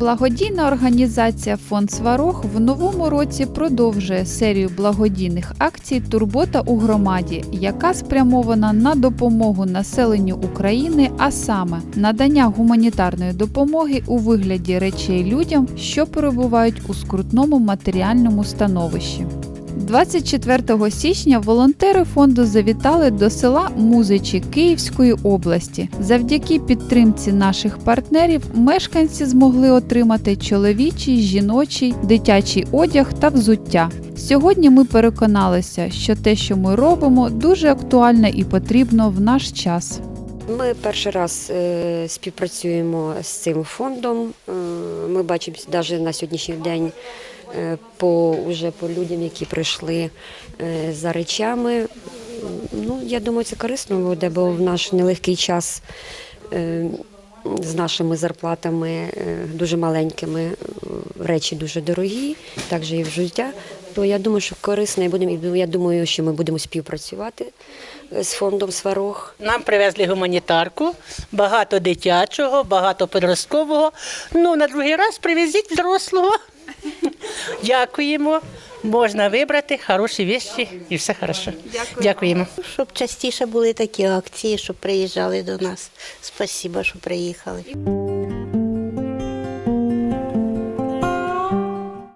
Благодійна організація «Фонд Сварог» в новому році продовжує серію благодійних акцій «Турбота у громаді», яка спрямована на допомогу населенню України, а саме надання гуманітарної допомоги у вигляді речей людям, що перебувають у скрутному матеріальному становищі. 24 січня волонтери фонду завітали до села Музичі Київської області. Завдяки підтримці наших партнерів мешканці змогли отримати чоловічий, жіночий, дитячий одяг та взуття. Сьогодні ми переконалися, що те, що ми робимо, дуже актуально і потрібно в наш час. Ми перший раз співпрацюємо з цим фондом. Ми бачимо навіть на сьогоднішній день по людям, які прийшли за речами. Я думаю, це корисно буде, бо в наш нелегкий час з нашими зарплатами дуже маленькими, речі дуже дорогі, також і взуття. То я думаю, що корисно, я думаю, що ми будемо співпрацювати з фондом «Сварог». Нам привезли гуманітарку, багато дитячого, багато підросткового. На другий раз привезіть взрослого. Дякуємо. Можна вибрати хороші речі і все хорошо. Дякуємо. Щоб частіше були такі акції, щоб приїжджали до нас. Спасибо, що приїхали.